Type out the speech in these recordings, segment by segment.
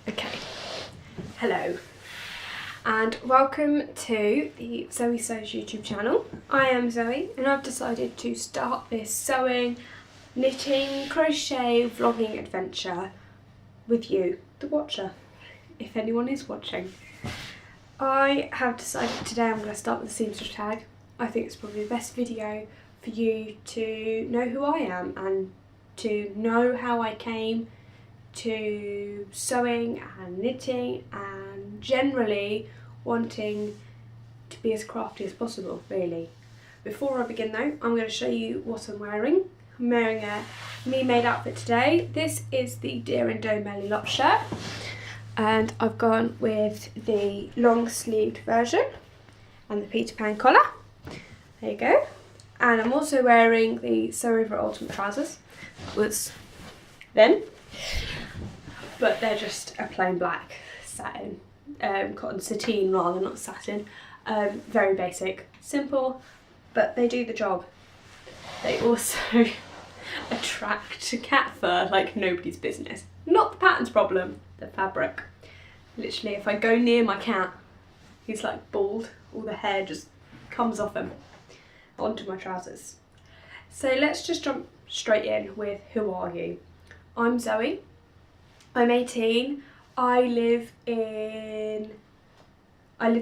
Okay, hello and welcome to the Zoe Sews YouTube channel. I am Zoe and I've decided to start this sewing, knitting, crochet, vlogging adventure with you, the watcher, if anyone is watching. I have decided today I'm going to start with the Seamstress Tag. I think it's probably the best video for you to know who I am and to know how I came to sewing and knitting and generally wanting to be as crafty as possible, really. Before I begin though, I'm going to show you what I'm wearing. I'm wearing a me-made outfit today. This is the Deer and Doe Melly Lot shirt and I've gone with the long sleeved version and the Peter Pan collar. There you go. And I'm also wearing the Sew Over Ultimate trousers. That was then. But they're just a plain black satin, cotton sateen rather, not satin. Very basic, simple, but they do the job. They also attract cat fur like nobody's business. Not the pattern's problem, the fabric. Literally, if I go near my cat, he's like bald, all the hair just comes off him onto my trousers. So let's just jump straight in with who are you? I'm Zoe. I'm 18. I live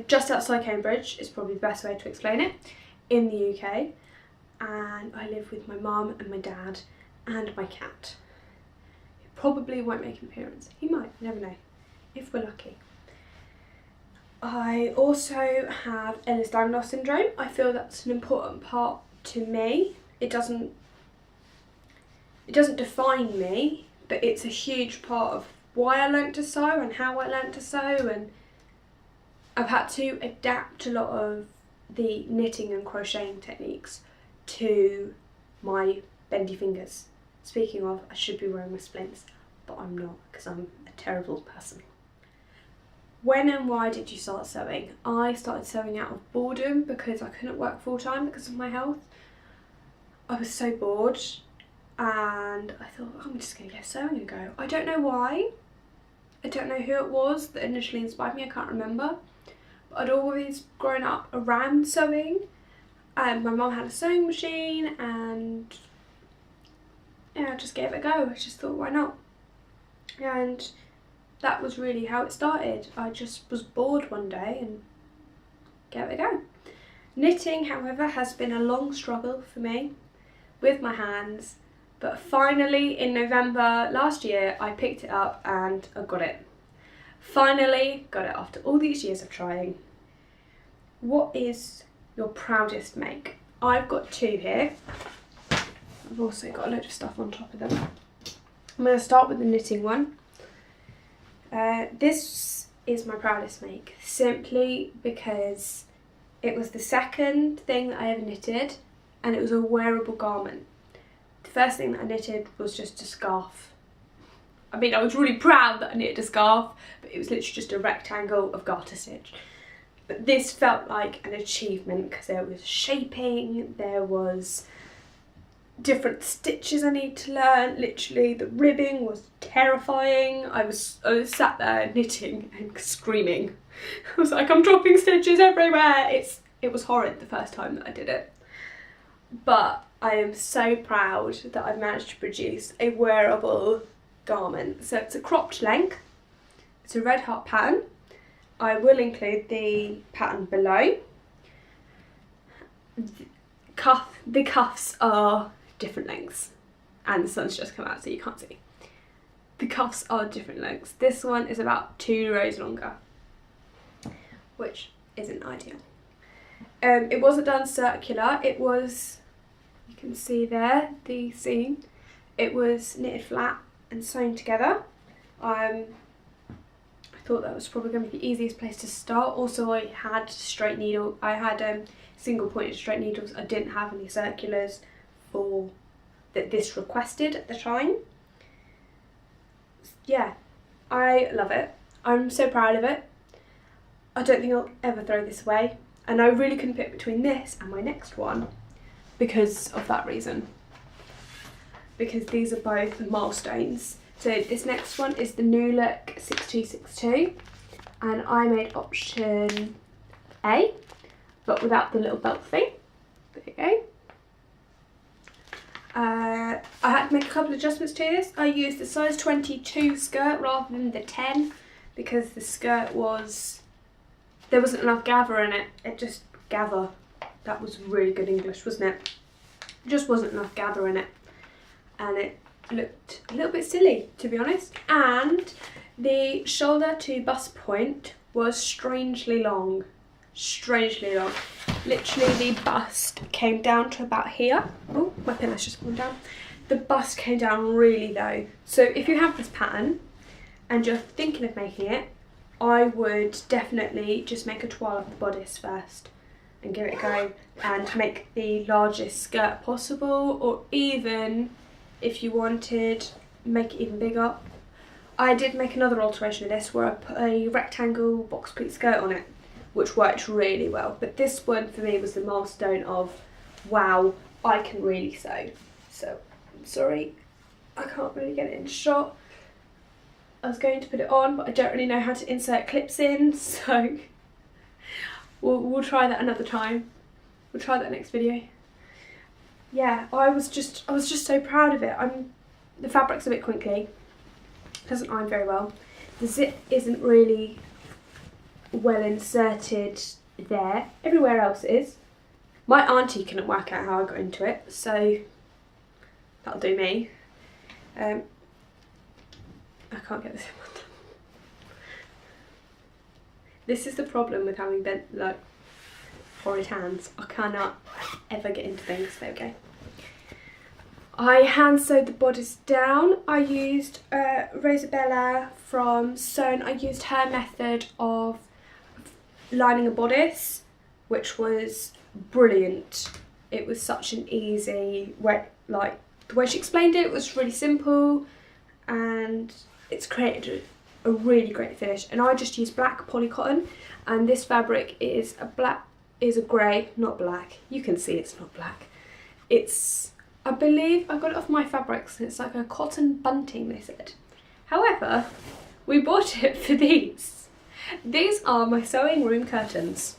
just outside Cambridge, is probably the best way to explain it, in the UK. And I live with my mum and my dad and my cat. He probably won't make an appearance. He might, you never know, if we're lucky. I also have Ehlers-Danlos syndrome. I feel that's an important part to me. It doesn't define me, but it's a huge part of why I learnt to sew and how I learnt to sew, and I've had to adapt a lot of the knitting and crocheting techniques to my bendy fingers. Speaking of, I should be wearing my splints, but I'm not because I'm a terrible person. When and why did you start sewing? I started sewing out of boredom because I couldn't work full time because of my health. I was so bored. And I thought, oh, I'm just going to get sewing and go. I don't know why. I don't know who it was that initially inspired me. I can't remember. But I'd always grown up around sewing. My mum had a sewing machine and yeah, I just gave it a go. I just thought, why not? And that was really how it started. I just was bored one day and gave it a go. Knitting, however, has been a long struggle for me with my hands. But finally, in November last year, I picked it up and I got it. Finally got it after all these years of trying. What is your proudest make? I've got two here. I've also got a load of stuff on top of them. I'm going to start with the knitting one. This is my proudest make, simply because it was the second thing that I ever knitted and it was a wearable garment. The first thing that I knitted was just a scarf. I mean, I was really proud that I knitted a scarf, but it was literally just a rectangle of garter stitch. But this felt like an achievement because there was shaping, there was different stitches I need to learn. Literally, the ribbing was terrifying. I was sat there knitting and screaming. I was like, I'm dropping stitches everywhere. It was horrid the first time that I did it. But I am so proud that I've managed to produce a wearable garment. So it's a cropped length, it's a red heart pattern. I will include the pattern below. The cuffs are different lengths and the sun's just come out so you can't see. The cuffs are different lengths. This one is about 2 rows longer, which isn't ideal. It wasn't done circular, it was, you can see there, the seam. It was knitted flat and sewn together. I thought that was probably going to be the easiest place to start. Also, I had straight needle. I had single pointed straight needles. I didn't have any circulars for that this requested at the time. Yeah, I love it. I'm so proud of it. I don't think I'll ever throw this away. And I really couldn't pick between this and my next one because of that reason. Because these are both milestones So this next one is the New Look 6262, and I made option A, but without the little belt thing. There you go. I had to make a couple of adjustments to this. I used the size 22 skirt rather than the 10 because the skirt there wasn't enough gather in it. It just gather. That was really good English, wasn't it? Just wasn't enough gather in it, and it looked a little bit silly, to be honest. And the shoulder to bust point was strangely long. Literally the bust came down to about here. Oh, my pin's just fallen down. The bust came down really low. So if you have this pattern and you're thinking of making it, I would definitely just make a toile of the bodice first and give it a go and make the largest skirt possible, or even if you wanted, make it even bigger. I did make another alteration of this where I put a rectangle box pleat skirt on it, which worked really well. But this one for me was the milestone of, wow, I can really sew. So, I'm sorry, I can't really get it in shot. I was going to put it on, but I don't really know how to insert clips in, so we'll try that another time. We'll try that next video. Yeah, I was just so proud of it. The fabric's a bit crinkly, doesn't iron very well. The zip isn't really well inserted there. Everywhere else it is. My auntie couldn't work out how I got into it, so that'll do me. I can't get this in one. This is the problem with having bent, like, horrid hands. I cannot ever get into things. There we go. I hand sewed the bodice down. I used Rosabella from Sewn. I used her method of lining a bodice, which was brilliant. It was such an easy way, like the way she explained it was really simple, and it's created a really great finish. And I just used black poly cotton, and this fabric is a grey, not black. You can see it's not black. It's, I believe I got it off My Fabrics, and it's like a cotton bunting, they said. However, we bought it for these. These are my sewing room curtains,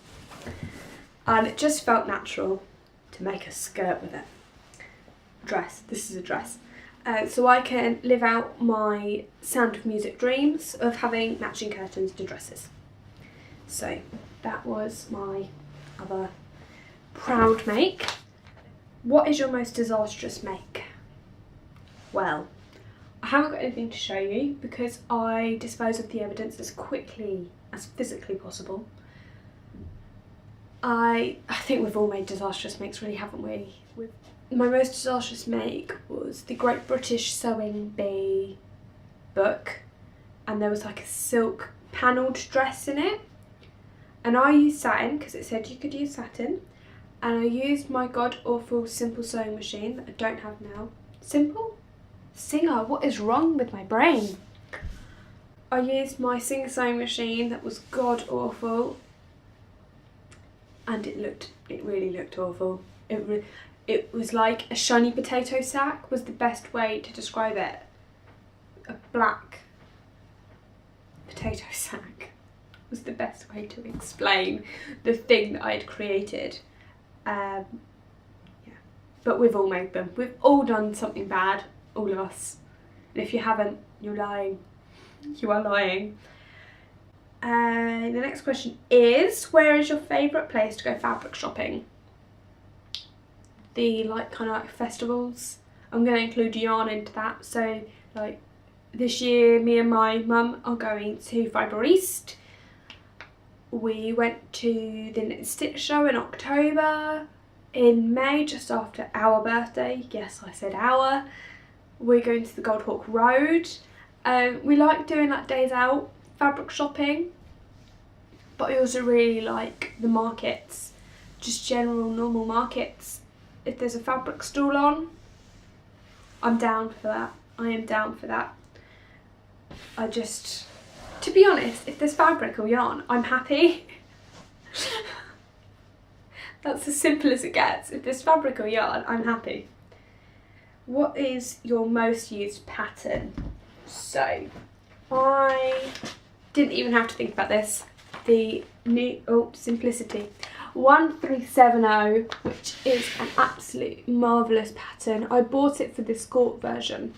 and it just felt natural to make a skirt with it. Dress, this is a dress. So I can live out my Sound of Music dreams of having matching curtains to dresses. So that was my other proud make. What is your most disastrous make? Well, I haven't got anything to show you because I dispose of the evidence as quickly as physically possible. I think we've all made disastrous makes, really, haven't we? My most disastrous make was the Great British Sewing Bee book, and there was like a silk panelled dress in it, and I used satin because it said you could use satin, and I used my god awful simple sewing machine that I don't have now. Simple? Singer, what is wrong with my brain? I used my Singer sewing machine that was god awful, and it really looked awful. It was like a shiny potato sack was the best way to describe it. A black potato sack was the best way to explain the thing that I had created. Yeah, but we've all made them. We've all done something bad, all of us. And if you haven't, you're lying. You are lying. The next question is, where is your favourite place to go fabric shopping? The kind of festivals. I'm going to include yarn into that. So like this year, me and my mum are going to Proudest. We went to the Knit Stitch show in October. In May, just after our birthday, yes, I said our, we're going to the Goldhawk Road. We like doing like days out fabric shopping, but I also really like the markets, just general normal markets. If there's a fabric stall on, I'm down for that. I am down for that. To be honest, if there's fabric or yarn, I'm happy. That's as simple as it gets. If there's fabric or yarn, I'm happy. What is your most used pattern? So I didn't even have to think about this. The new Simplicity 1370, which is an absolute marvellous pattern. I bought it for the skirt version.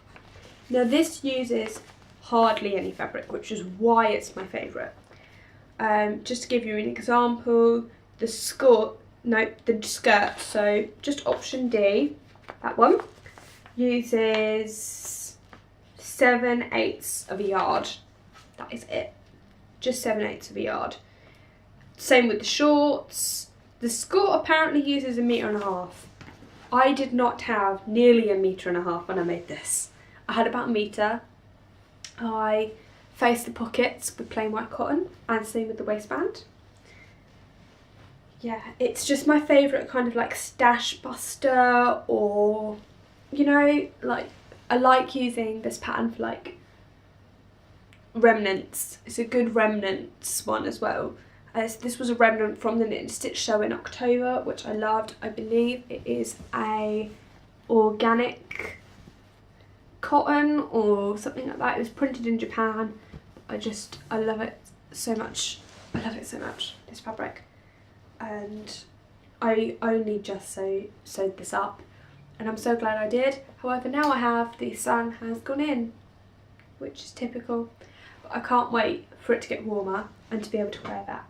Now this uses hardly any fabric, which is why it's my favourite. Just to give you an example, the skirt, so just option D, that one, uses 7/8 of a yard. That is it. Just 7/8 of a yard. Same with the shorts. The skirt apparently uses 1.5 meters. I did not have nearly 1.5 meters when I made this. I had about 1 meter. I faced the pockets with plain white cotton, and same with the waistband. Yeah, it's just my favourite kind of like stash buster, or, you know, like I like using this pattern for like remnants. It's a good remnants one as well. This was a remnant from the Knit and Stitch show in October, which I loved. I believe it is a organic cotton or something like that. It was printed in Japan. I love it so much. I love it so much, this fabric. And I only just sewed this up, and I'm so glad I did. However, now I have, the sun has gone in, which is typical. But I can't wait for it to get warmer and to be able to wear that.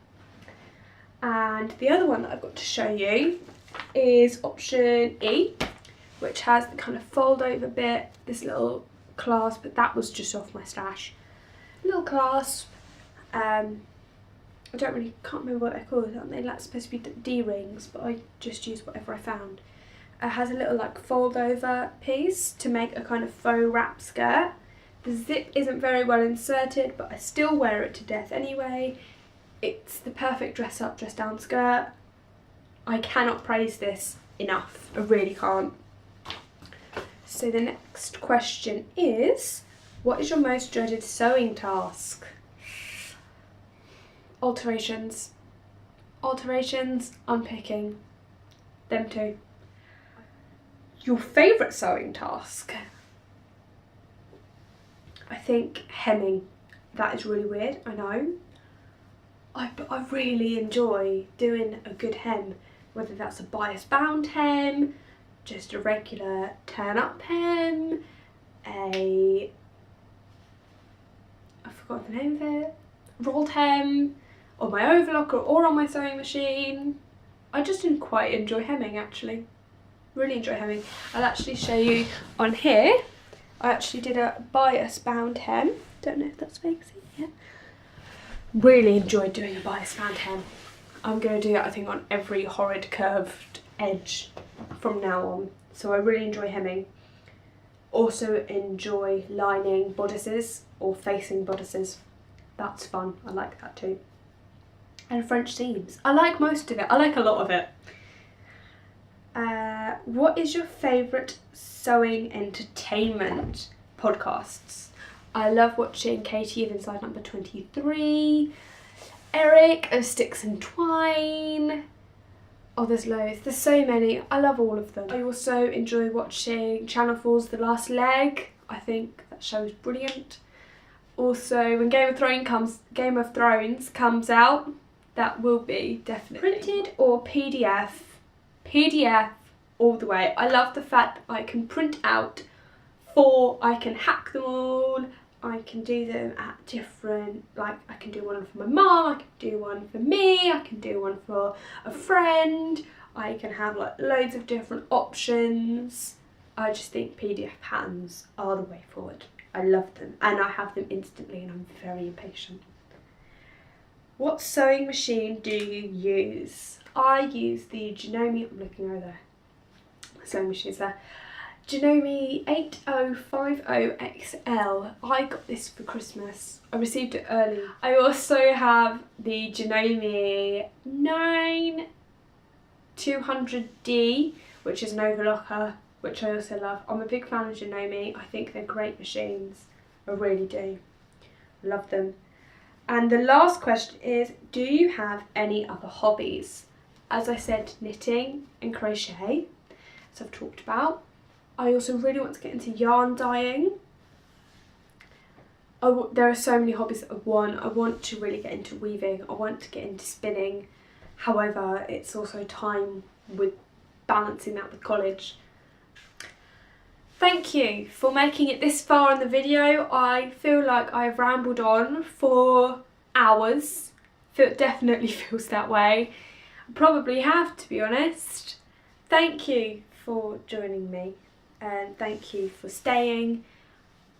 And the other one that I've got to show you is option E, which has the kind of fold over bit, this little clasp, but that was just off my stash. Little clasp. I can't remember what they're called, aren't they? Like supposed to be D-rings, but I just used whatever I found. It has a little like fold over piece to make a kind of faux wrap skirt. The zip isn't very well inserted, but I still wear it to death anyway. It's the perfect dress up, dress down skirt. I cannot praise this enough. I really can't. So the next question is, what is your most dreaded sewing task? Alterations. Alterations, unpicking. Them two. Your favourite sewing task? I think hemming. That is really weird, I know. But I really enjoy doing a good hem, whether that's a bias bound hem, just a regular turn up hem, I forgot the name of it, rolled hem, on my overlocker or on my sewing machine. I just didn't quite enjoy hemming actually. Really enjoy hemming. I'll actually show you on here. I actually did a bias bound hem. Don't know if that's focusing yet. Really enjoyed doing a bias bound hem. I'm going to do that, I think, on every horrid curved edge from now on. So I really enjoy hemming. Also enjoy lining bodices or facing bodices. That's fun. I like that too. And French seams. I like most of it. I like a lot of it. What is your favourite sewing entertainment podcasts? I love watching Katie of Inside Number 23, Eric of Sticks and Twine. Oh, there's loads. There's so many. I love all of them. I also enjoy watching Channel 4's The Last Leg. I think that show is brilliant. Also, when Game of Thrones comes out, that will be definitely printed or PDF. PDF all the way. I love the fact that I can print out 4, I can hack them all, I can do them at different, like I can do one for my mum, I can do one for me, I can do one for a friend, I can have like loads of different options. I just think PDF patterns are the way forward. I love them and I have them instantly and I'm very impatient. What sewing machine do you use? I use the Janome, I'm looking over there, sewing machines there. Janome 8050XL. I got this for Christmas. I received it early. I also have the Janome 9200D, which is an overlocker, which I also love. I'm a big fan of Janome. I think they're great machines. I really do. Love them. And the last question is, do you have any other hobbies? As I said, knitting and crochet, as I've talked about. I also really want to get into yarn dyeing. there are so many hobbies that I want. I want to really get into weaving. I want to get into spinning. However, it's also time with balancing that with college. Thank you for making it this far in the video. I feel like I've rambled on for hours. It definitely feels that way. I probably have, to be honest. Thank you for joining me and thank you for staying.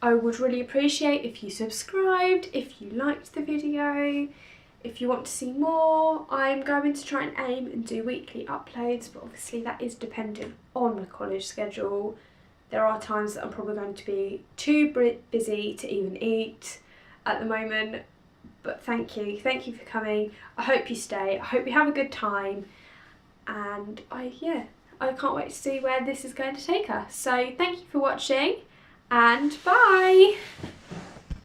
I would really appreciate if you subscribed, if you liked the video, if you want to see more. I'm going to try and aim and do weekly uploads, but obviously that is dependent on my college schedule. There are times that I'm probably going to be too busy to even eat at the moment, but thank you for coming. I hope you stay, I hope you have a good time, and I can't wait to see where this is going to take us. So thank you for watching, and bye!